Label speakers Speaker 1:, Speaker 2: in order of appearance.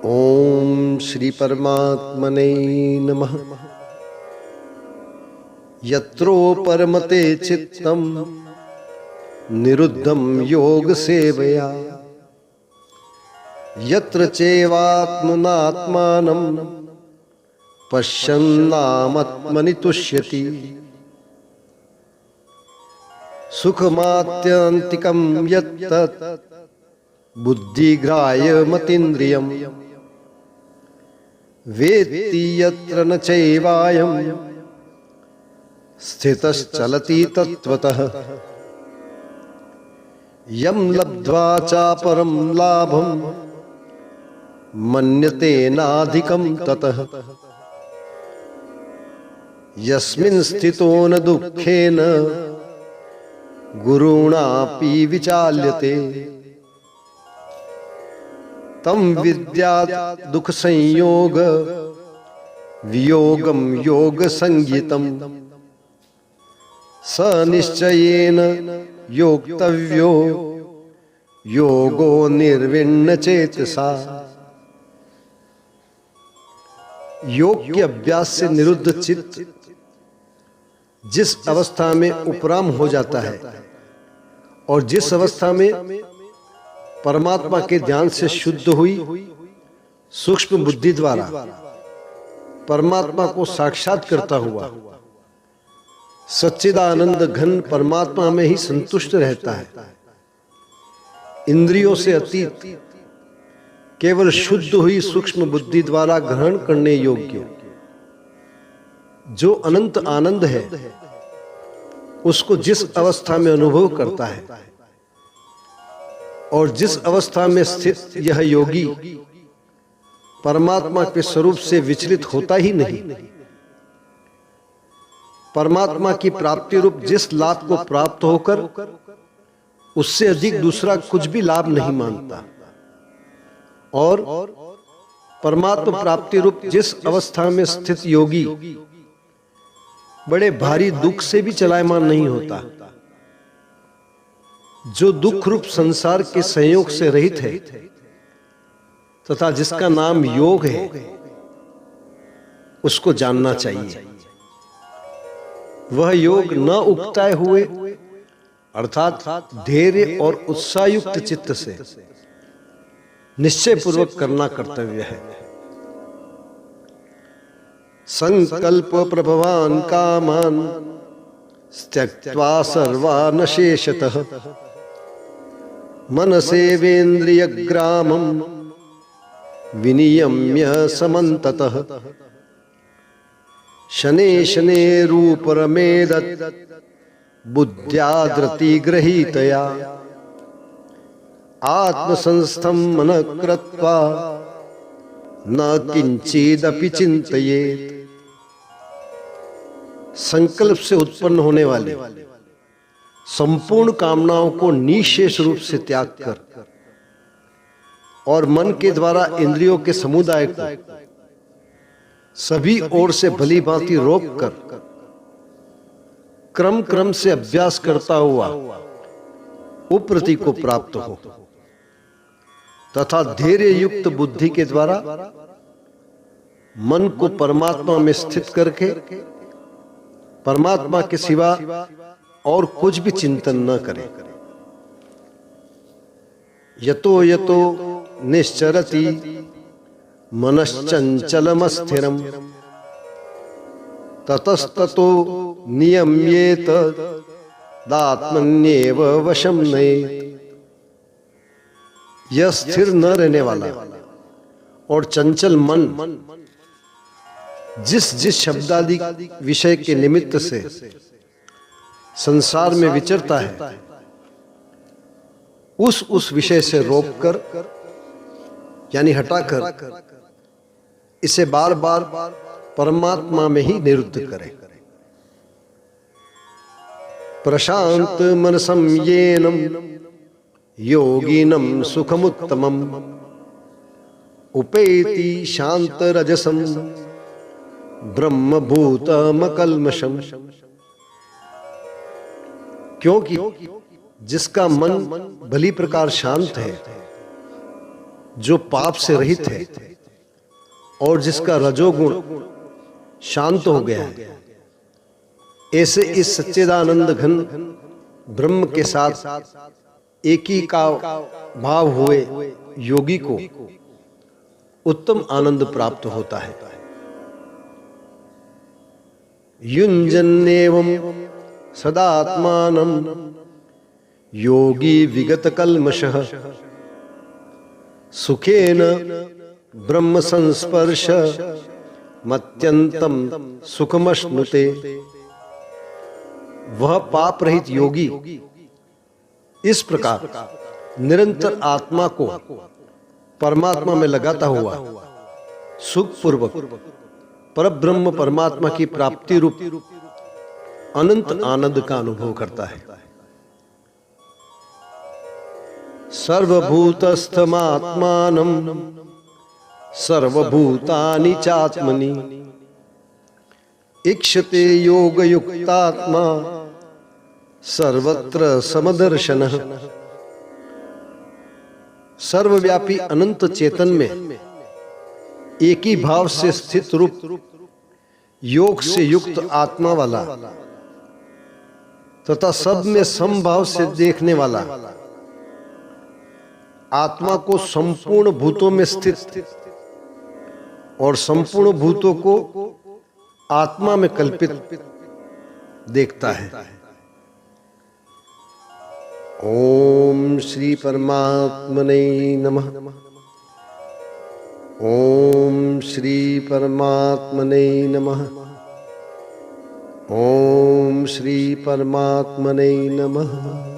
Speaker 1: ओम श्री परमात्मने नमः। यत्रो परमते चित्तम निरुद्धं योग सेवया, यत्र चैवात्मनात्मानं पश्यन्नात्मनि तुष्यति। सुखमात्यन्तिकं यत्तत् बुद्धिग्राह्यमतीन्द्रियम्, वेत्ति यत्र न चैवायं स्थितश्चलति तत्त्वतः। यं लब्ध्वा चापरं लाभं मन्यते नाधिकं ततः। यस्मिन् स्थितो न दुःखेन गुरुणापि विचाल्यते, तं विद्यात् दुःख संयोग वियोगं योग संज्ञितम्। स निश्चयेन योक्तव्यो योगो निर्विण्ण चेतसा। योग के अभ्यास से निरुद्ध चित्त जिस अवस्था में उपराम हो जाता है और जिस अवस्था में परमात्मा के ध्यान से शुद्ध हुई सूक्ष्म बुद्धि द्वारा परमात्मा को साक्षात करता हुआ सच्चिदानंद घन परमात्मा में ही संतुष्ट रहता है, इंद्रियों से अतीत केवल शुद्ध हुई सूक्ष्म बुद्धि द्वारा ग्रहण करने योग्य जो अनंत आनंद है, उसको जिस अवस्था में अनुभव करता है और जिस अवस्था में स्थित यह योगी परमात्मा के स्वरूप से विचलित होता ही नहीं, परमात्मा की प्राप्ति रूप जिस लाभ को प्राप्त होकर उससे अधिक दूसरा कुछ भी लाभ नहीं मानता, और परमात्मा प्राप्ति रूप जिस अवस्था में स्थित योगी बड़े भारी दुख से भी चलायमान नहीं होता, जो दुख रूप संसार के संयोग से रहित है तथा जिसका नाम योग है, उसको जानना चाहिए। वह योग न उकताए हुए अर्थात धैर्य और उत्साहयुक्त चित्त से निश्चय पूर्वक करना कर्तव्य है। संकल्प प्रभवान कामान त्यक्त्वा सर्वान् शेषतः, मनसेवेन्द्रिय ग्रामं विनियम्य समन्ततः। शने शने रूपरमेदत् बुद्ध्या धृति गृहीतया, आत्मसंस्थं मनः कृत्वा न किंचिदपि चिंतयेत्। संकल्प से उत्पन्न होने वाले संपूर्ण कामनाओं को निशेष रूप से त्याग कर और मन के द्वारा इंद्रियों के समुदाय को सभी ओर से भली भांति रोक कर क्रम क्रम से अभ्यास करता हुआ उप्रति को प्राप्त हो तथा धैर्य युक्त बुद्धि के द्वारा मन को परमात्मा में स्थित करके परमात्मा के सिवा और कुछ भी चिंतन न करे। यतो यतो निश्चरति मनश्चंचलमस्थिरम्, ततस्ततो नियम्येत दात्मन्येव वशं नयेत्। यह स्थिर न रहने वाला और चंचल मन जिस जिस शब्दादि विषय के निमित्त से संसार में विचरता है, उस विषय से रोककर यानी हटाकर इसे बार बार परमात्मा में ही निरुद्ध करे। प्रशांत मनसं येनम योगिनम सुखमुत्तमम्, उपेति शांत रजसम ब्रह्मभूतमकल्मषम्। क्योंकि जिसका मन भली प्रकार शांत है, जो पाप से रहित है, और जिसका रजोगुण शांत हो गया है, ऐसे इस सच्चिदानंद घन ब्रह्म के साथ एक ही का भाव हुए योगी को उत्तम आनंद प्राप्त होता है। युञ्जन्नेवं सदात्मानं योगी विगत कल्मषः सुखेन ब्रह्म संस्पर्श मत्यंतम सुखमश्नुते। वह पाप रहित योगी इस प्रकार निरंतर आत्मा को परमात्मा में लगाता हुआ सुख पूर्वक परब्रह्म परमात्मा की प्राप्ति रूप अनंत आनंद का अनुभव करता है। सर्वभूतस्थमात्मानं सर्वभूतानि चात्मनि इक्षते योगयुक्तात्मा सर्वत्र समदर्शनः। सर्वव्यापी अनंत चेतन में एक ही भाव से स्थित रूप योग से युक्त आत्मा वाला तथा सब में समभाव से देखने वाला आत्मा को संपूर्ण भूतों में स्थित और संपूर्ण भूतों को आत्मा में कल्पित देखता है। ओम श्री परमात्मने नमः। ओम श्री परमात्मने नमः। ओम श्री परमात्मने नमः।